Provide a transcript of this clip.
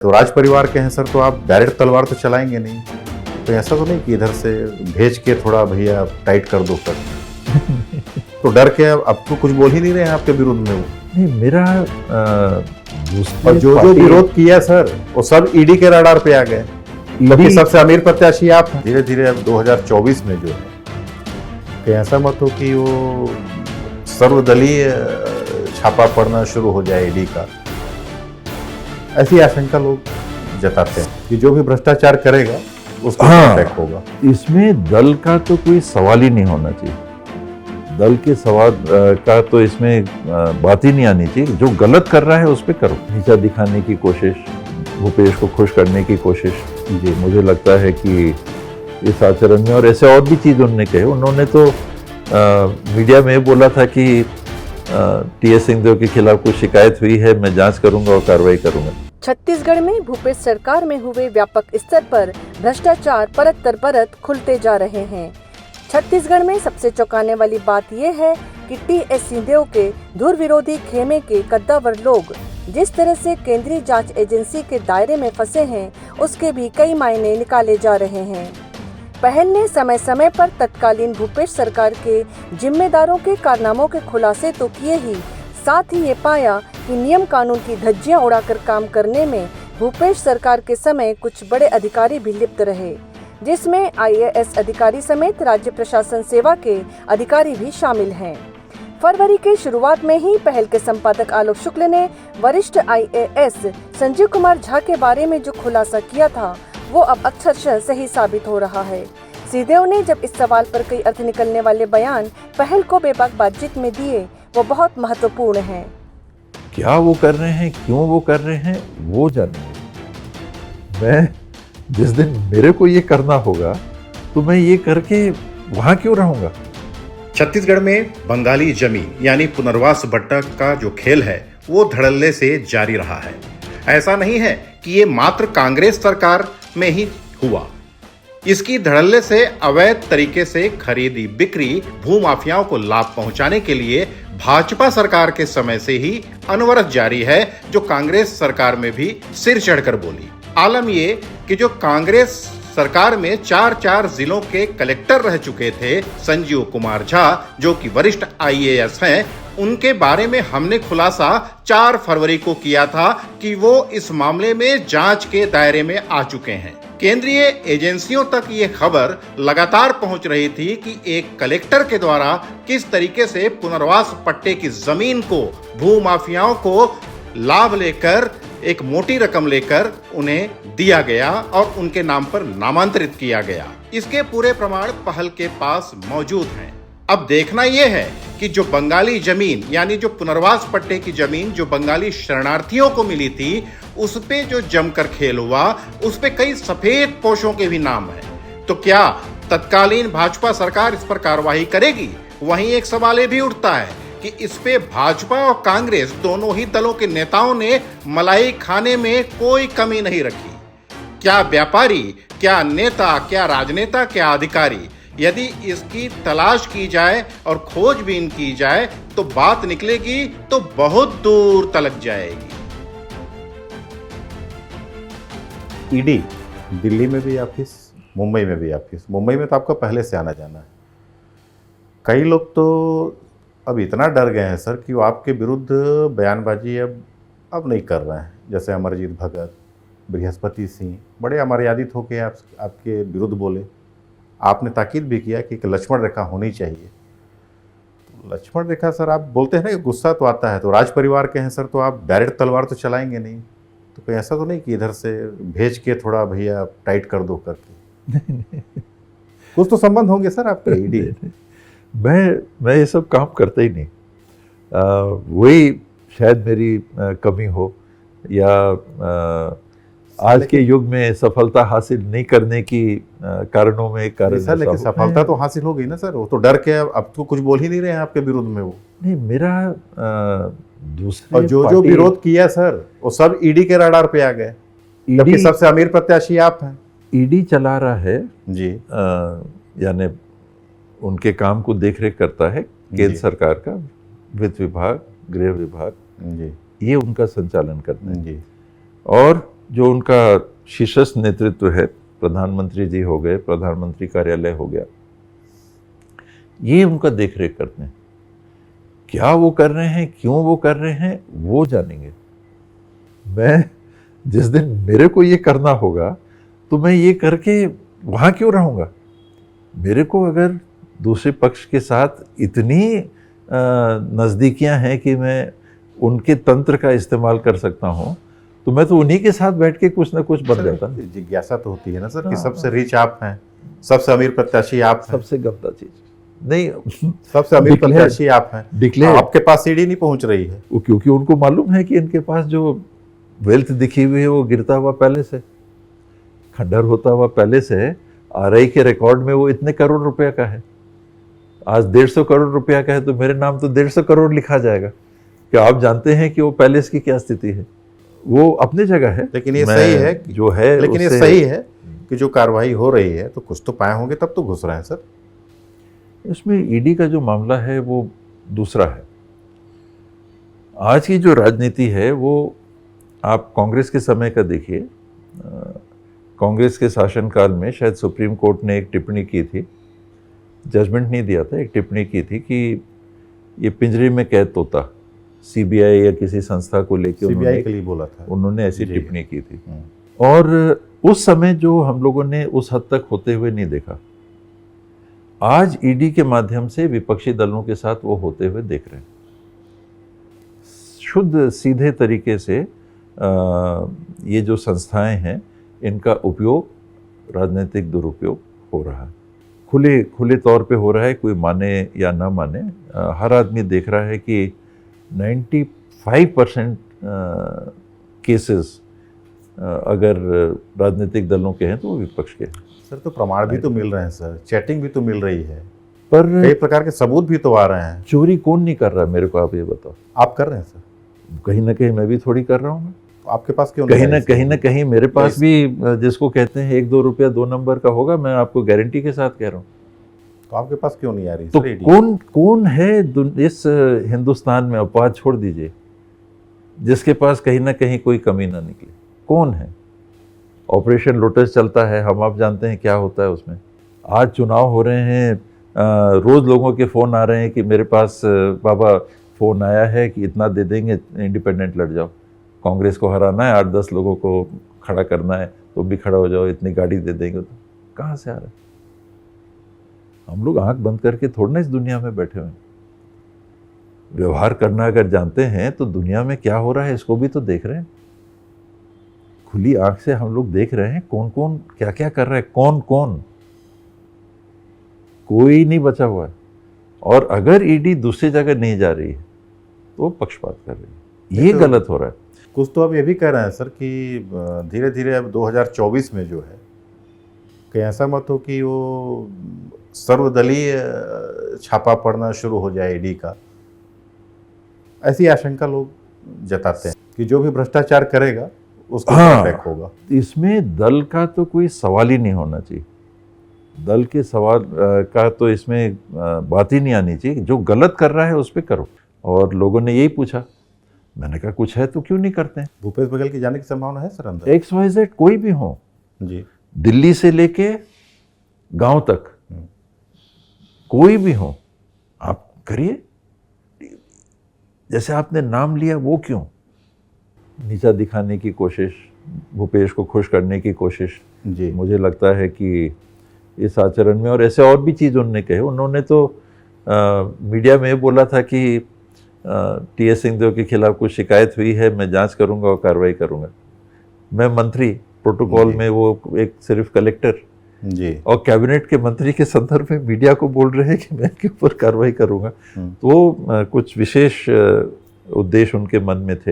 तो राज परिवार के हैं सर, तो आप डायरेक्ट तलवार तो चलाएंगे नहीं। तो ऐसा तो नहीं कि इधर से भेज के थोड़ा भैया टाइट कर दो कर तो डर के अब तो कुछ बोल ही नहीं रहे हैं आपके विरोध में वो। नहीं, मेरा और जो विरोध किया सर वो सब ईडी के रडार पे आ गए। क्योंकि सबसे अमीर प्रत्याशी आप हैं। धीरे धीरे अब 2024 में जो है कि ऐसा मत हो कि वो सर्वदलीय छापा पड़ना शुरू हो जाए ईडी का, ऐसी आशंका लोग जताते हैं कि जो भी भ्रष्टाचार करेगा उसको इफेक्ट होगा। इसमें दल का तो कोई सवाल ही नहीं होना चाहिए। दल के सवाल का तो इसमें बात ही नहीं आनी चाहिए। जो गलत कर रहा है उस पर करो। नीचा दिखाने की कोशिश, भूपेश को खुश करने की कोशिश कीजिए। मुझे लगता है कि इस आचरण में, और ऐसे और भी चीज़ उन्होंने कहे। उन्होंने तो मीडिया में बोला था कि टीएस सिंहदेव के खिलाफ कुछ शिकायत हुई है, मैं जांच करूंगा और कार्रवाई करूंगा। छत्तीसगढ़ में भूपेश सरकार में हुए व्यापक स्तर पर भ्रष्टाचार परत दर परत खुलते जा रहे हैं। छत्तीसगढ़ में सबसे चौंकाने वाली बात यह है कि टीएस सिंहदेव के धुर विरोधी खेमे के कद्दावर लोग जिस तरह से केंद्रीय जांच एजेंसी के दायरे में फंसे हैं, उसके भी कई मायने निकाले जा रहे हैं। पहल ने समय समय पर तत्कालीन भूपेश सरकार के जिम्मेदारों के कारनामों के खुलासे तो किए ही, साथ ही ये पाया कि नियम कानून की धज्जियां उड़ाकर काम करने में भूपेश सरकार के समय कुछ बड़े अधिकारी भी लिप्त रहे, जिसमें आईएएस अधिकारी समेत राज्य प्रशासन सेवा के अधिकारी भी शामिल हैं। फरवरी के शुरुआत में ही पहल के संपादक आलोक शुक्ल ने वरिष्ठ आईएएस संजीव कुमार झा के बारे में जो खुलासा किया था, वो अब अक्षरशः सही साबित हो रहा है। सिंहदेव ने जब इस सवाल पर कई अर्थ निकलने वाले बयान पहल को बेबाक बातचीत में दिए, वो बहुत महत्वपूर्ण हैं। क्या वो कर रहे हैं, क्यों वो कर रहे हैं, वो जाने। मैं जिस दिन मेरे को ये करना होगा तो मैं ये करके वहां क्यों रहूंगा। छत्तीसगढ़ में बंगाली जमीन यानी पुनर्वास बट्टा का जो खेल है वो धड़ल्ले से जारी रहा है। ऐसा नहीं है कि ये मात्र कांग्रेस सरकार में ही हुआ। इसकी धड़ल्ले से अवैध तरीके से खरीदी बिक्री भूमाफियाओं को लाभ पहुंचाने के लिए भाजपा सरकार के समय से ही अनवरत जारी है, जो कांग्रेस सरकार में भी सिर चढ़कर बोली। आलम ये कि जो कांग्रेस सरकार में 4 जिलों के कलेक्टर रह चुके थे संजीव कुमार झा, जो कि वरिष्ठ आईएएस हैं, उनके बारे में हमने खुलासा 4 फरवरी को किया था कि वो इस मामले में जांच के दायरे में आ चुके हैं। केंद्रीय एजेंसियों तक ये खबर लगातार पहुंच रही थी कि एक कलेक्टर के द्वारा किस तरीके से पुनर्वास पट्टे की जमीन को भूमाफियाओं को लाभ लेकर, एक मोटी रकम लेकर उन्हें दिया गया और उनके नाम पर नामांतरित किया गया। इसके पूरे प्रमाण पहल के पास मौजूद हैं। अब देखना यह है कि जो बंगाली जमीन यानी जो पुनर्वास पट्टे की जमीन जो बंगाली शरणार्थियों को मिली थी, उस पे जो जमकर खेल हुआ, उस पे कई सफेद पोशों के भी नाम हैं। तो क्या तत्कालीन भाजपा सरकार इस पर कार्रवाई करेगी? वहीं एक सवाल ये भी उठता है कि इस पे भाजपा और कांग्रेस दोनों ही दलों के नेताओं ने मलाई खाने में कोई कमी नहीं रखी। क्या व्यापारी, क्या नेता, क्या राजनेता, क्या अधिकारी, यदि इसकी तलाश की जाए और खोजबीन की जाए तो बात निकलेगी तो बहुत दूर तलक जाएगी। ईडी दिल्ली में भी ऑफिस, मुंबई में भी ऑफिस। मुंबई में तो आपका पहले से आना जाना है। कई लोग तो अब इतना डर गए हैं सर कि वो आपके विरुद्ध बयानबाजी अब नहीं कर रहे हैं। जैसे अमरजीत भगत, बृहस्पति सिंह बड़े अमर्यादित होकर आपके विरुद्ध बोले। आपने ताकीद भी किया कि एक लक्ष्मण रेखा होनी चाहिए। तो लक्ष्मण रेखा सर, आप बोलते हैं ना कि गुस्सा तो आता है, तो राज परिवार के हैं सर, तो आप डायरेक्ट तलवार तो चलाएंगे नहीं। तो कोई ऐसा तो नहीं कि इधर से भेज के थोड़ा भैया टाइट कर दो करके कुछ तो संबंध होंगे सर आपके ईडी। मैं ये सब काम करता ही नहीं। वही शायद मेरी कमी हो, या आज के युग में सफलता हासिल नहीं करने की कारणों में एक कारण है। लेकिन सफलता तो हासिल हो गई ना सर, वो तो डर के अब तो कुछ बोल ही नहीं रहे हैं आपके विरोध में वो। नहीं, मेरा दूसरे और जो विरोध किया सर वो सब ईडी के रडार पे आ गए। जबकि सबसे अमीर प्रत्याशी आप हैं। ईडी चला रहा है जी, यानी उनके काम को देखरेख करता है केंद्र सरकार का वित्त विभाग, गृह विभाग, जी, ये उनका संचालन करता है जी। और जो उनका शीर्षस्थ नेतृत्व है, प्रधानमंत्री जी हो गए, प्रधानमंत्री कार्यालय हो गया, ये उनका देख रेख करते हैं। क्या वो कर रहे हैं, क्यों वो कर रहे हैं, वो जानेंगे। मैं जिस दिन मेरे को ये करना होगा तो मैं ये करके वहाँ क्यों रहूँगा। मेरे को अगर दूसरे पक्ष के साथ इतनी नज़दीकियाँ हैं कि मैं उनके तंत्र का इस्तेमाल कर सकता हूँ, तो मैं तो उन्हीं के साथ बैठ के कुछ ना कुछ बन जाता। जिज्ञासा तो होती है ना सर कि सबसे रिच आप हैं, सबसे अमीर प्रत्याशी आप हैं। सबसे गंदा चीज नहीं, सबसे अमीर प्रत्याशी आप हैं, डिक्लेयर आपके पास सीढ़ी नहीं पहुंच रही है। वो क्योंकि उनको मालूम है कि इनके पास जो वेल्थ दिखी हुई है वो गिरता हुआ पैलेस है, खंडर होता हुआ पैलेस है। आरआई के रिकॉर्ड में वो इतने करोड़ रुपया का है, आज 150 करोड़ रुपया का है, तो मेरे नाम तो 150 करोड़ लिखा जाएगा। क्या आप जानते हैं कि वो पैलेस की क्या स्थिति है? वो अपनी जगह है, लेकिन ये सही है जो है, लेकिन ये सही है कि जो कार्रवाई हो रही है तो कुछ तो पाए होंगे, तब तो घुस रहे हैं सर। इसमें ईडी का जो मामला है वो दूसरा है। आज की जो राजनीति है वो आप कांग्रेस के समय का देखिए। कांग्रेस के शासनकाल में शायद सुप्रीम कोर्ट ने एक टिप्पणी की थी, जजमेंट नहीं दिया था, एक टिप्पणी की थी कि ये पिंजरे में कैद तोता, सीबीआई या किसी संस्था को लेकर सीबीआई के लिए बोला था उन्होंने ऐसी टिप्पणी की थी। और उस समय जो हम लोगों ने उस हद तक होते हुए नहीं देखा, आज ईडी के माध्यम से विपक्षी दलों के साथ वो होते हुए देख रहे हैं। शुद्ध सीधे तरीके से ये जो संस्थाएं हैं इनका उपयोग, राजनीतिक दुरुपयोग हो रहा है, खुले तौर पे हो रहा है। कोई माने या ना माने, हर आदमी देख रहा है कि 95% केसेस अगर राजनीतिक दलों के हैं तो वो विपक्ष के हैं। सर तो प्रमाण भी तो मिल रहे हैं सर, चैटिंग भी तो मिल रही है, पर कई प्रकार के सबूत भी तो आ रहे हैं। चोरी कौन नहीं कर रहा है, मेरे को आप ये बताओ। आप कर रहे हैं सर? कहीं ना कहीं मैं भी थोड़ी कर रहा हूँ। तो आपके पास क्यों कहीं ना कहीं मेरे पास भी, जिसको कहते हैं 1-2 रुपया 2 नंबर का होगा, मैं आपको गारंटी के साथ कह रहा हूँ। तो आपके पास क्यों नहीं आ रही? तो कौन है इस हिंदुस्तान में, अपवाद छोड़ दीजिए, जिसके पास कहीं ना कहीं कोई कमी ना निकले? कौन है? ऑपरेशन लोटस चलता है, हम आप जानते हैं क्या होता है उसमें। आज चुनाव हो रहे हैं, रोज लोगों के फ़ोन आ रहे हैं कि मेरे पास बाबा फ़ोन आया है कि इतना दे देंगे, इंडिपेंडेंट लड़ जाओ, कांग्रेस को हराना है, 8-10 लोगों को खड़ा करना है, तो भी खड़ा हो जाओ, इतनी गाड़ी दे देंगे। तो कहाँ से आ रहा है? हम लोग आंख बंद करके थोड़ा ना इस दुनिया में बैठे हुए हैं। व्यवहार करना अगर जानते हैं तो दुनिया में क्या हो रहा है इसको भी तो देख रहे हैं। खुली आंख से हम लोग देख रहे हैं कौन कौन क्या क्या कर रहा है, कौन कौन, कोई नहीं बचा हुआ है। और अगर ईडी दूसरी जगह नहीं जा रही है तो वो पक्षपात कर रही है, ये गलत हो रहा है। कुछ तो अब ये भी कह रहे हैं सर कि धीरे धीरे अब 2024 में जो है, कहीं ऐसा मत हो कि वो सर्वदलीय छापा पड़ना शुरू हो जाए ईडी का। ऐसी आशंका लोग जताते हैं कि जो भी भ्रष्टाचार करेगा उसको अटैक होगा। इसमें दल का तो कोई सवाल ही नहीं होना चाहिए, दल के सवाल का तो इसमें बात ही नहीं आनी चाहिए। जो गलत कर रहा है उस पर करो। और लोगों ने यही पूछा, मैंने कहा कुछ है तो क्यों नहीं करते हैं। भूपेश बघेल की जाने की संभावना है सर अंदर? XYZ कोई भी हो जी, दिल्ली से लेके गांव तक कोई भी हो, आप करिए। जैसे आपने नाम लिया, वो क्यों नीचा दिखाने की कोशिश, भूपेश को खुश करने की कोशिश जी, मुझे लगता है कि इस आचरण में, और ऐसे और भी चीज़ उन्होंने कहे। उन्होंने तो मीडिया में बोला था कि TS सिंहदेव के खिलाफ कुछ शिकायत हुई है, मैं जांच करूंगा और कार्रवाई करूंगा। मैं मंत्री, प्रोटोकॉल में वो एक सिर्फ कलेक्टर जी, और कैबिनेट के मंत्री के संदर्भ में मीडिया को बोल रहे हैं कि मैं इनके ऊपर कार्रवाई करूंगा। तो कुछ विशेष उद्देश्य उनके मन में थे।